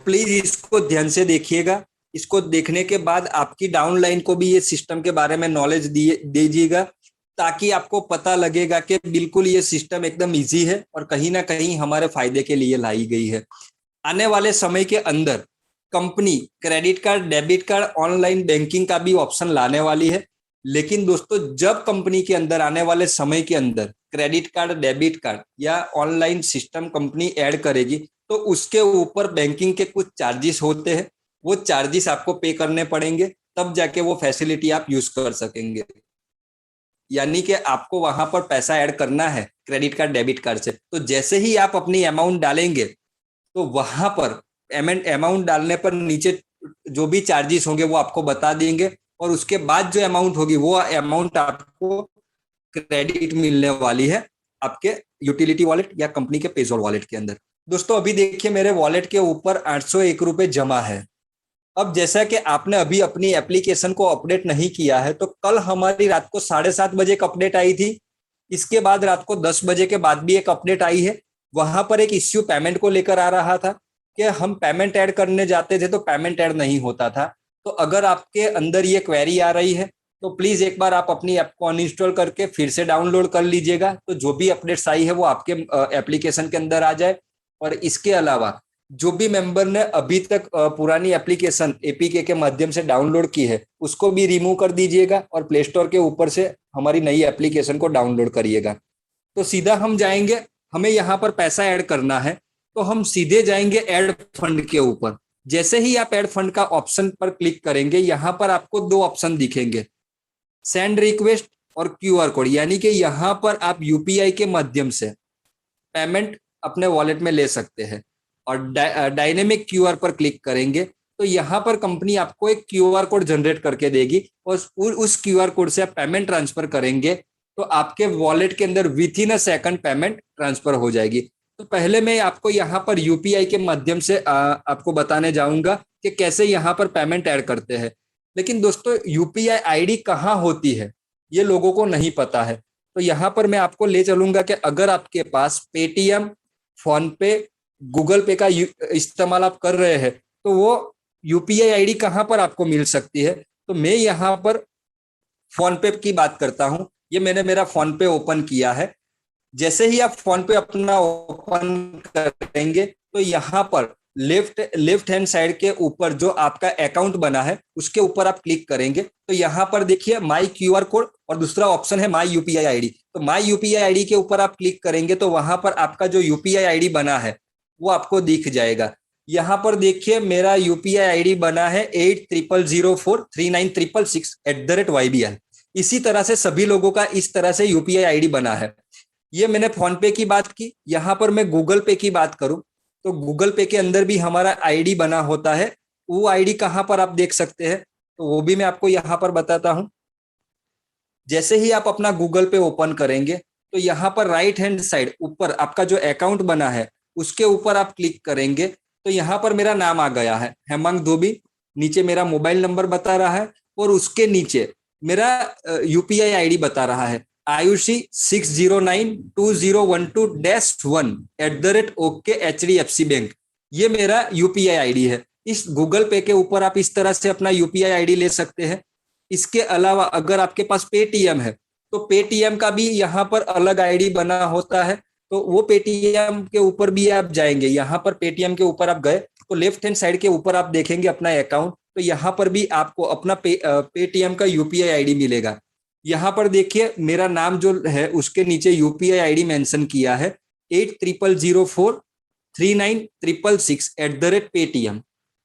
Please इसको ध्यान से देखिएगा। इसको देखने के बाद आपकी डाउनलाइन को भी ये सिस्टम के बारे में नॉलेज दीजिएगा, ताकि आपको पता लगेगा कि बिल्कुल ये सिस्टम एकदम इजी है और कहीं ना कहीं हमारे फायदे के लिए लाई गई है। आने वाले समय के अंदर company credit card, debit card, online banking का भी ऑप्शन लाने वाली है। लेकिन दोस्तों, जब कंपनी के अंदर आने वाले समय के अंदर क्रेडिट कार्ड, डेबिट कार्ड या ऑनलाइन सिस्टम कंपनी ऐड करेगी, तो उसके ऊपर बैंकिंग के कुछ चार्जेस होते हैं। वो चार्जेस आपको पे करने पड़ेंगे, तब जाके वो फैसिलिटी आप यूज कर सकेंगे। यानी कि आपको वहां पर पैसा ऐड करना है क्रेडिट कार्ड, डेबिट कार्ड से, तो जैसे ही आप अपनी अमाउंट डालेंगे, तो वहां पर अमाउंट डालने पर नीचे जो भी चार्जेस होंगे वो आपको बता देंगे, और उसके बाद जो अमाउंट होगी वो अमाउंट आपको क्रेडिट मिलने वाली है आपके यूटिलिटी वॉलेट या कंपनी के पेजॉल वॉलेट के अंदर। दोस्तों, अभी देखिए मेरे वॉलेट के ऊपर 801 रुपए जमा है। अब जैसा कि आपने अभी अपनी एप्लीकेशन को अपडेट नहीं किया है, तो कल हमारी रात को 7:30 बजे एक अपडेट आई थी। इसके बाद रात को 10 बजे के बाद भी एक अपडेट आई है। वहां पर एक इश्यू पेमेंट को लेकर आ रहा था कि हम पेमेंट ऐड करने जाते थे तो पेमेंट ऐड नहीं होता था। तो अगर आपके अंदर ये क्वेरी आ रही है, तो प्लीज एक बार आप अपनी ऐप को अनइंस्टॉल करके फिर से डाउनलोड कर लीजिएगा, तो जो भी अपडेट्स आई है वो आपके एप्लीकेशन के अंदर आ जाए। और इसके अलावा जो भी मेंबर ने अभी तक पुरानी एप्लीकेशन एपीके के माध्यम से डाउनलोड की है, उसको भी रिमूव कर दीजिएगा और प्ले स्टोर के ऊपर से हमारी नई एप्लीकेशन को डाउनलोड करिएगा। तो सीधा हम जाएंगे, हमें यहाँ पर पैसा ऐड करना है, तो हम सीधे जाएंगे ऐड फंड के ऊपर। जैसे ही आप ऐड फंड का ऑप्शन पर क्लिक करेंगे, यहाँ पर आपको दो ऑप्शन दिखेंगे, सेंड रिक्वेस्ट और क्यूआर कोड। यानी कि यहाँ पर आप यूपीआई के माध्यम से पेमेंट अपने वॉलेट में ले सकते हैं। और डायनेमिक क्यूआर पर क्लिक करेंगे तो यहाँ पर कंपनी आपको एक क्यूआर कोड जनरेट करके देगी, और उस क्यूआर कोड से आप पेमेंट ट्रांसफर करेंगे तो आपके वॉलेट के अंदर with in a second payment transfer हो जाएगी। तो पहले मैं आपको यहाँ पर यूपीआई के माध्यम से आपको बताने जाऊंगा कि कैसे यहाँ पर पेमेंट ऐड करते हैं। लेकिन दोस्तों, यूपीआई आईडी कहाँ होती है ये लोगों को नहीं पता है। तो यहाँ पर मैं आपको ले चलूंगा कि अगर आपके पास पेटीएम, फोन पे, गूगल पे का इस्तेमाल आप कर रहे हैं, तो वो यूपीआई आईडी कहाँ पर आपको मिल सकती है। तो मैं यहाँ पर फोन पे की बात करता हूं। ये मैंने मेरा फोन पे ओपन किया है। जैसे ही आप फोन पे अपना ओपन करेंगे, तो यहाँ पर लेफ्ट हैंड साइड के ऊपर जो आपका अकाउंट बना है उसके ऊपर आप क्लिक करेंगे, तो यहाँ पर देखिए माई क्यूआर कोड और दूसरा ऑप्शन है माई यूपीआई आईडी। तो माई यूपीआई आईडी के ऊपर आप क्लिक करेंगे तो वहां पर आपका जो यूपीआई आईडी बना है वो आपको दिख जाएगा। यहाँ पर देखिए मेरा यूपीआई आईडी बना है 8000439666@YBL। इसी तरह से सभी लोगों का इस तरह से यूपीआई आईडी बना है। ये मैंने फोन पे की बात की। यहाँ पर मैं गूगल पे की बात करूं तो गूगल पे के अंदर भी हमारा आईडी बना होता है। वो आईडी कहाँ पर आप देख सकते हैं, तो वो भी मैं आपको यहाँ पर बताता हूं। जैसे ही आप अपना गूगल पे ओपन करेंगे, तो यहाँ पर राइट हैंड साइड ऊपर आपका जो अकाउंट बना है उसके ऊपर आप क्लिक करेंगे, तो यहाँ पर मेरा नाम आ गया है हेमंत धोबी। नीचे मेरा मोबाइल नंबर बता रहा है और उसके नीचे मेरा यूपीआई आईडी बता रहा है आयुषी 6092012-1 @OKHDFC बैंक। ये मेरा यूपीआई आईडी है। इस गूगल पे के ऊपर आप इस तरह से अपना यूपीआई आईडी ले सकते हैं। इसके अलावा अगर आपके पास पेटीएम है, तो पेटीएम का भी यहाँ पर अलग आईडी बना होता है। तो वो पेटीएम के ऊपर भी आप जाएंगे, यहाँ पर पेटीएम के ऊपर आप गए तो लेफ्ट हैंड साइड के ऊपर आप देखेंगे अपना अकाउंट, तो यहाँ पर भी आपको अपना पेटीएम का यूपीआई आईडी मिलेगा। यहाँ पर देखिए मेरा नाम जो है उसके नीचे यूपीआई आईडी मेंशन किया है 8000439666@Paytm।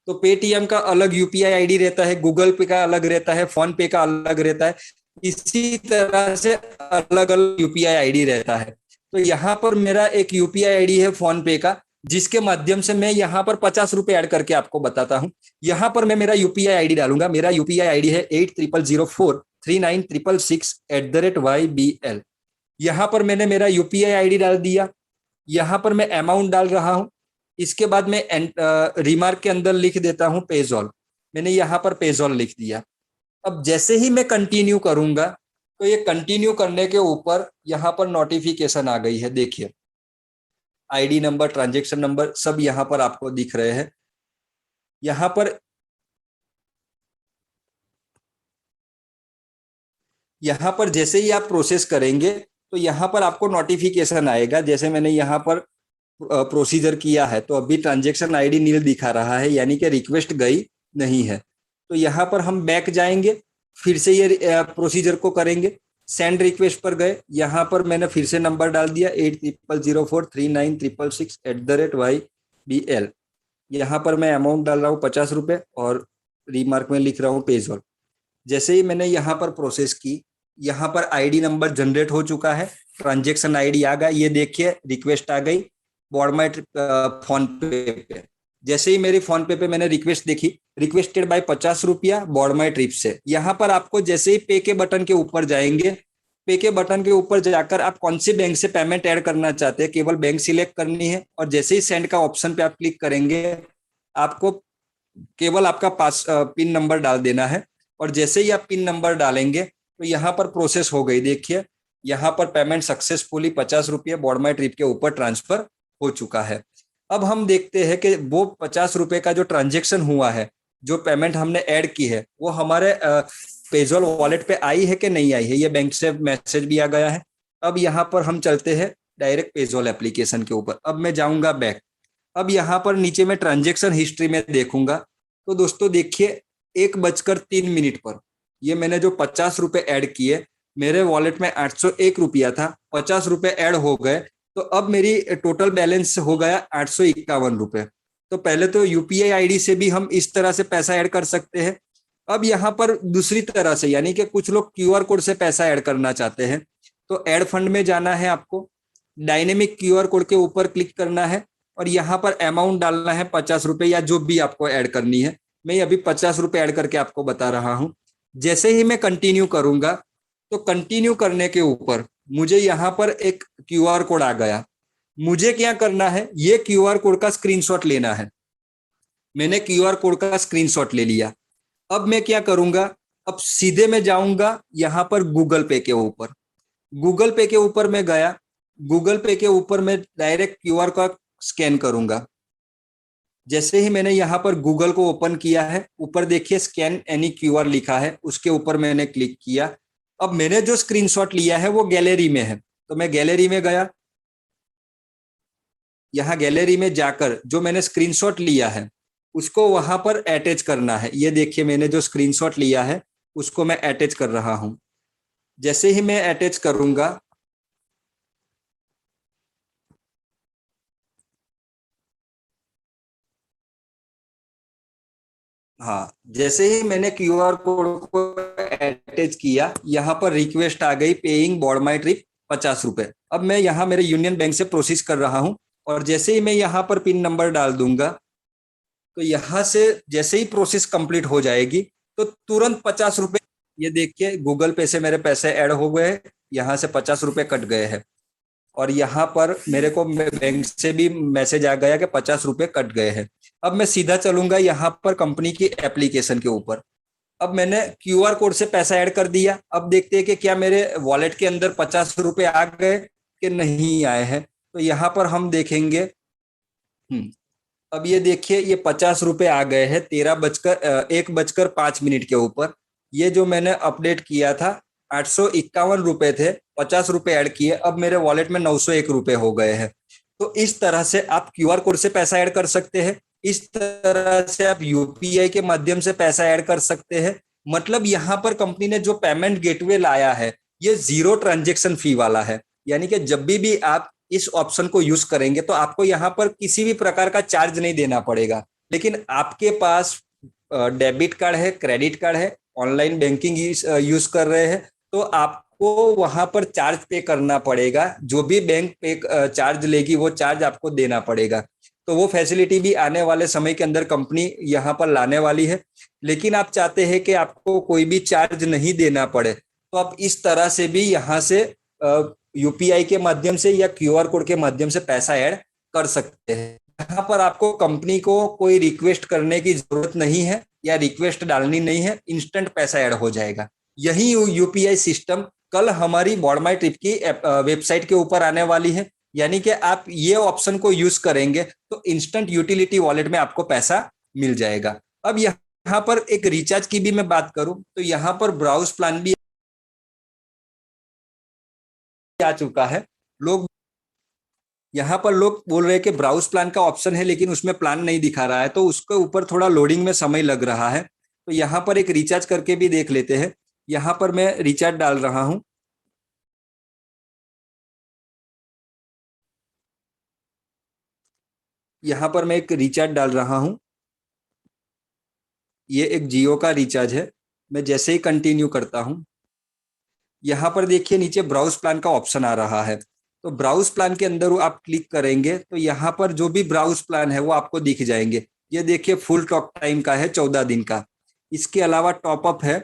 तो पेटीएम का अलग यूपीआई आईडी रहता है, गूगल पे का अलग रहता है, फोन पे का अलग रहता है। इसी तरह से अलग अलग यूपीआई आईडी रहता है। तो यहाँ पर मेरा एक यूपीआई आईडी है फोन पे का, जिसके माध्यम से मैं यहाँ पर 50 रुपए ऐड करके आपको बताता हूँ। यहाँ पर मैं मेरा यूपीआई आईडी डालूंगा। मेरा यूपीआई आईडी है 8000439666@YBL। यहाँ पर मैंने मेरा यूपीआई आईडी डाल दिया। यहाँ पर मैं अमाउंट डाल रहा हूँ। इसके बाद मैं रिमार्क के अंदर लिख देता हूँ पेजॉल। मैंने यहाँ पर पेजॉल लिख दिया। अब जैसे ही मैं कंटिन्यू करूंगा, तो ये कंटिन्यू करने के ऊपर यहाँ पर नोटिफिकेशन आ गई है। देखिए आईडी नंबर, ट्रांजैक्शन नंबर सब यहाँ पर आपको दिख रहे हैं। यहाँ पर जैसे ही आप प्रोसेस करेंगे तो यहाँ पर आपको नोटिफिकेशन आएगा। जैसे मैंने यहाँ पर प्रोसीजर किया है तो अभी ट्रांजैक्शन आईडी नील दिखा रहा है, यानी कि रिक्वेस्ट गई नहीं है। तो यहाँ पर हम बैक जाएंगे, फिर से ये प्रोसीजर को करेंगे। सेंड रिक्वेस्ट पर गए, यहाँ पर मैंने फिर से नंबर डाल दिया 80043966@YBL। यहाँ पर मैं अमाउंट डाल रहा हूँ 50 रुपए और रिमार्क में लिख रहा हूँ पेजॉल। जैसे ही मैंने यहाँ पर प्रोसेस की, यहाँ पर आईडी नंबर जनरेट हो चुका है, ट्रांजेक्शन आईडी आ गया। ये देखिए रिक्वेस्ट आ गई बोर्ड माई फोन पे। जैसे ही मेरी फोन पे मैंने रिक्वेस्ट देखी, रिक्वेस्टेड बाय 50 रुपया बोर्ड माई ट्रिप से। यहाँ पर आपको जैसे ही पे के बटन के ऊपर जाएंगे, पे के बटन के ऊपर जाकर आप कौन सी बैंक से पेमेंट ऐड करना चाहते हैं, केवल बैंक सिलेक्ट करनी है। और जैसे ही सेंड का ऑप्शन पे आप क्लिक करेंगे, आपको केवल आपका पिन नंबर डाल देना है। और जैसे ही आप पिन नंबर डालेंगे तो यहाँ पर प्रोसेस हो गई। देखिए यहाँ पर पेमेंट सक्सेसफुली 50 रुपये बोर्ड माई ट्रिप के ऊपर ट्रांसफर हो चुका है। अब हम देखते हैं कि वो 50 रुपये का जो ट्रांजेक्शन हुआ है, जो पेमेंट हमने ऐड की है, वो हमारे पेजॉल वॉलेट पे आई है कि नहीं आई है। ये बैंक से मैसेज भी आ गया है। अब यहाँ पर हम चलते हैं डायरेक्ट पेजॉल एप्लीकेशन के ऊपर। अब मैं जाऊंगा बैक। अब यहाँ पर नीचे में ट्रांजेक्शन हिस्ट्री में देखूंगा तो दोस्तों देखिए 1:03 पर ये मैंने जो 50 रुपए ऐड किए, मेरे वॉलेट में 801 रुपया था, 50 रुपए ऐड हो गए तो अब मेरी टोटल बैलेंस हो गया 851 रुपए। तो पहले तो यूपीआई आईडी से भी हम इस तरह से पैसा ऐड कर सकते हैं। अब यहाँ पर दूसरी तरह से, यानी कि कुछ लोग क्यूआर कोड से पैसा ऐड करना चाहते हैं, तो ऐड फंड में जाना है आपको, डायनेमिक क्यूआर कोड के ऊपर क्लिक करना है और यहाँ पर अमाउंट डालना है 50 रुपए या जो भी आपको ऐड करनी है। मैं अभी 50 रुपए ऐड करके आपको बता रहा हूँ। जैसे ही मैं कंटिन्यू करूंगा तो कंटिन्यू करने के ऊपर मुझे यहाँ पर एक क्यूआर कोड आ गया। मुझे क्या करना है, ये क्यूआर कोड का स्क्रीनशॉट लेना है। मैंने क्यूआर कोड का स्क्रीनशॉट ले लिया। अब मैं क्या करूंगा, अब सीधे मैं जाऊंगा यहाँ पर गूगल पे के ऊपर। गूगल पे के ऊपर मैं गया, गूगल पे के ऊपर मैं डायरेक्ट क्यूआर का स्कैन करूंगा। जैसे ही मैंने यहाँ पर गूगल को ओपन किया है, ऊपर देखिए स्कैन एनी क्यूआर लिखा है, उसके ऊपर मैंने क्लिक किया। अब मैंने जो स्क्रीनशॉट लिया है वो गैलरी में है, तो मैं गैलरी में गया। यहाँ गैलरी में जाकर जो मैंने स्क्रीनशॉट लिया है उसको वहां पर अटैच करना है। ये देखिए मैंने जो स्क्रीनशॉट लिया है उसको मैं अटैच कर रहा हूं। जैसे ही मैं अटैच करूंगा, हाँ, जैसे ही मैंने क्यूआर कोड को अटैच किया, यहाँ पर रिक्वेस्ट आ गई पेइंग बोर्ड माई ट्रिप 50 रुपए। अब मैं यहाँ मेरे यूनियन बैंक से प्रोसेस कर रहा हूँ और जैसे ही मैं यहाँ पर पिन नंबर डाल दूंगा तो यहाँ से जैसे ही प्रोसेस कंप्लीट हो जाएगी तो तुरंत 50 रुपए, ये देखिए गूगल पे से मेरे पैसे ऐड हो गए, यहाँ से 50 रुपए कट गए हैं। और यहाँ पर मेरे को बैंक से भी मैसेज आ गया कि 50 रुपए कट गए हैं। अब मैं सीधा चलूंगा यहाँ पर कंपनी की एप्लीकेशन के ऊपर। अब मैंने क्यूआर कोड से पैसा ऐड कर दिया। अब देखते हैं कि क्या मेरे वॉलेट के अंदर 50 रुपए आ गए कि नहीं आए हैं। तो यहाँ पर हम देखेंगे, अब ये देखिए ये 50 रुपए आ गए हैं 1:05 के ऊपर। ये जो मैंने अपडेट किया था 851 रुपए थे, 50 रुपए ऐड किए, अब मेरे वॉलेट में 901 रुपए हो गए हैं। तो इस तरह से आप क्यूआर कोड से पैसा ऐड कर सकते हैं, इस तरह से आप यूपीआई के माध्यम से पैसा ऐड कर सकते हैं। मतलब यहाँ पर कंपनी ने जो पेमेंट गेटवे लाया है ये 0 ट्रांजेक्शन फी वाला है, यानी कि जब भी आप इस ऑप्शन को यूज करेंगे तो आपको यहाँ पर किसी भी प्रकार का चार्ज नहीं देना पड़ेगा। लेकिन आपके पास डेबिट कार्ड है, क्रेडिट कार्ड है, ऑनलाइन बैंकिंग यूज कर रहे हैं तो आपको वहां पर चार्ज पे करना पड़ेगा। जो भी बैंक पे चार्ज लेगी वो चार्ज आपको देना पड़ेगा। तो वो फैसिलिटी भी आने वाले समय के अंदर कंपनी यहाँ पर लाने वाली है। लेकिन आप चाहते हैं कि आपको कोई भी चार्ज नहीं देना पड़े तो आप इस तरह से भी यहाँ से यूपीआई के माध्यम से या क्यूआर कोड के माध्यम से पैसा ऐड कर सकते हैं। यहाँ पर आपको कंपनी को कोई रिक्वेस्ट करने की जरूरत नहीं है या रिक्वेस्ट डालनी नहीं है, इंस्टेंट पैसा ऐड हो जाएगा। यही यूपीआई सिस्टम कल हमारी बोर्ड माई ट्रिप की वेबसाइट के ऊपर आने वाली है। यानी कि आप ये ऑप्शन को यूज करेंगे तो इंस्टेंट यूटिलिटी वॉलेट में आपको पैसा मिल जाएगा। अब यहाँ पर एक रिचार्ज की भी मैं बात करूं तो यहाँ पर ब्राउज प्लान भी आ चुका है। लोग यहाँ पर लोग बोल रहे हैं कि ब्राउज प्लान का ऑप्शन है लेकिन उसमें प्लान नहीं दिखा रहा है, तो उसके ऊपर थोड़ा लोडिंग में समय लग रहा है। तो यहाँ पर एक रिचार्ज करके भी देख लेते हैं। यहाँ पर मैं रिचार्ज डाल रहा हूँ। यहाँ पर मैं एक रिचार्ज डाल रहा हूँ। ये एक जियो का रिचार्ज है। मैं जैसे ही कंटिन्यू करता हूँ, यहाँ पर देखिए नीचे ब्राउज प्लान का ऑप्शन आ रहा है। तो ब्राउज प्लान के अंदर आप क्लिक करेंगे तो यहाँ पर जो भी ब्राउज प्लान है वो आपको दिख जाएंगे। ये देखिए फुल टॉक टाइम का है, 14 दिन का। इसके अलावा टॉपअप है,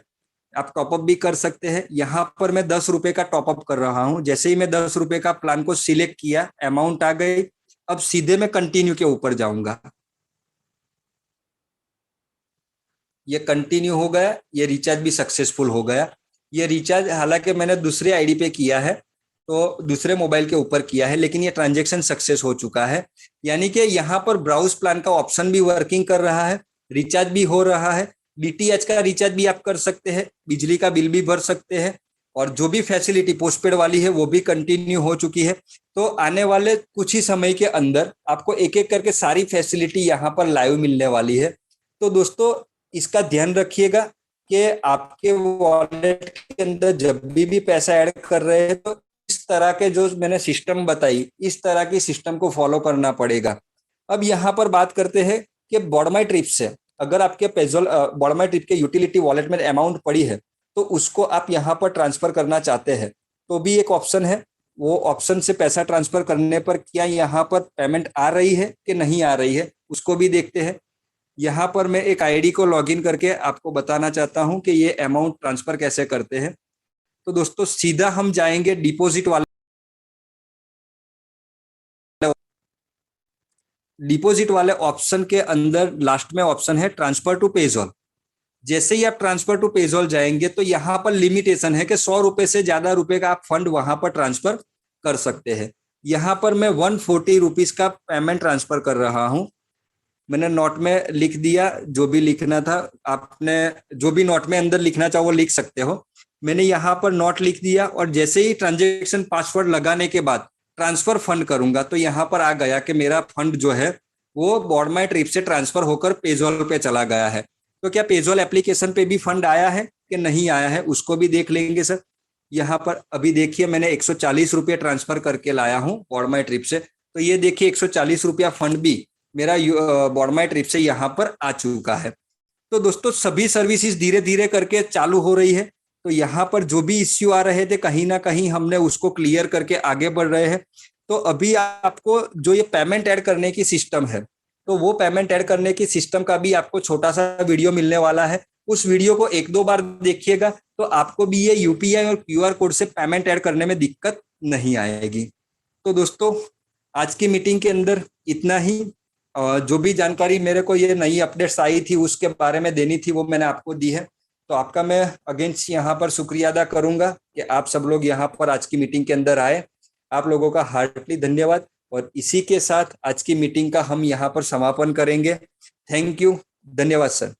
आप टॉपअप भी कर सकते हैं। यहाँ पर मैं 10 रुपए का टॉपअप कर रहा हूँ। जैसे ही मैं 10 रुपए का प्लान को सिलेक्ट किया, अमाउंट आ गई। अब सीधे मैं कंटिन्यू के ऊपर जाऊंगा। ये कंटिन्यू हो गया, ये रिचार्ज भी सक्सेसफुल हो गया। ये रिचार्ज हालांकि मैंने दूसरे आईडी पे किया है, तो दूसरे मोबाइल के ऊपर किया है, लेकिन ये ट्रांजेक्शन सक्सेस हो चुका है। यानी कि यहाँ पर ब्राउज प्लान का ऑप्शन भी वर्किंग कर रहा है, रिचार्ज भी हो रहा है। डीटीएच का रिचार्ज भी आप कर सकते हैं, बिजली का बिल भी भर सकते हैं, और जो भी फैसिलिटी पोस्टपेड वाली है वो भी कंटिन्यू हो चुकी है। तो आने वाले कुछ ही समय के अंदर आपको एक एक करके सारी फैसिलिटी यहाँ पर लाइव मिलने वाली है। तो दोस्तों इसका ध्यान रखिएगा कि आपके वॉलेट के अंदर जब भी पैसा ऐड कर रहे हैं तो इस तरह के जो मैंने सिस्टम बताई, इस तरह की सिस्टम को फॉलो करना पड़ेगा। अब यहाँ पर बात करते हैं कि बॉडमाई ट्रिप से अगर आपके पेजोल बॉडमाई ट्रिप के यूटिलिटी वॉलेट में अमाउंट पड़ी है तो उसको आप यहाँ पर ट्रांसफर करना चाहते हैं तो भी एक ऑप्शन है। वो ऑप्शन से पैसा ट्रांसफर करने पर क्या यहाँ पर पेमेंट आ रही है कि नहीं आ रही है उसको भी देखते हैं। यहाँ पर मैं एक आईडी को लॉगिन करके आपको बताना चाहता हूँ कि ये अमाउंट ट्रांसफर कैसे करते हैं। तो दोस्तों सीधा हम जाएंगे डिपॉजिट वाले ऑप्शन के अंदर लास्ट में ऑप्शन है ट्रांसफर टू पेजॉल। जैसे ही आप ट्रांसफर टू पेजॉल जाएंगे तो यहाँ पर लिमिटेशन है कि 100 रुपए से ज्यादा रुपए का आप फंड वहां पर ट्रांसफर कर सकते हैं। यहाँ पर मैं 140 रुपीज का पेमेंट ट्रांसफर कर रहा हूँ। मैंने नोट में लिख दिया जो भी लिखना था। आपने जो भी नोट में अंदर लिखना चाहो वो लिख सकते हो। मैंने यहाँ पर नोट लिख दिया और जैसे ही ट्रांजेक्शन पासवर्ड लगाने के बाद ट्रांसफर फंड करूंगा तो यहाँ पर आ गया कि मेरा फंड जो है वो बॉडमाई ट्रिप से ट्रांसफर होकर पेजॉल पे चला गया है। तो क्या पेजॉल एप्लीकेशन पे भी फंड आया है कि नहीं आया है उसको भी देख लेंगे सर। यहाँ पर अभी देखिए मैंने 140 रुपये ट्रांसफर करके लाया हूँ बॉडमाई ट्रिप से। तो ये देखिए 140 रुपया फंड भी मेरा बॉडमाई ट्रिप से यहाँ पर आ चुका है। तो दोस्तों सभी सर्विसेज धीरे धीरे करके चालू हो रही है। तो यहाँ पर जो भी इश्यू आ रहे थे कहीं ना कहीं हमने उसको क्लियर करके आगे बढ़ रहे हैं। तो अभी आपको जो ये पेमेंट ऐड करने की सिस्टम है तो वो पेमेंट ऐड करने की सिस्टम का भी आपको छोटा सा वीडियो मिलने वाला है। उस वीडियो को एक दो बार देखिएगा तो आपको भी ये यूपीआई और क्यूआर कोड से पेमेंट ऐड करने में दिक्कत नहीं आएगी। तो दोस्तों आज की मीटिंग के अंदर इतना ही। जो भी जानकारी मेरे को ये नई अपडेट्स आई थी उसके बारे में देनी थी वो मैंने आपको दी है। तो आपका मैं अगेंस्ट यहाँ पर शुक्रिया अदा करूंगा कि आप सब लोग यहाँ पर आज की मीटिंग के अंदर आए। आप लोगों का हार्टली धन्यवाद। और इसी के साथ आज की मीटिंग का हम यहाँ पर समापन करेंगे। थैंक यू, धन्यवाद सर।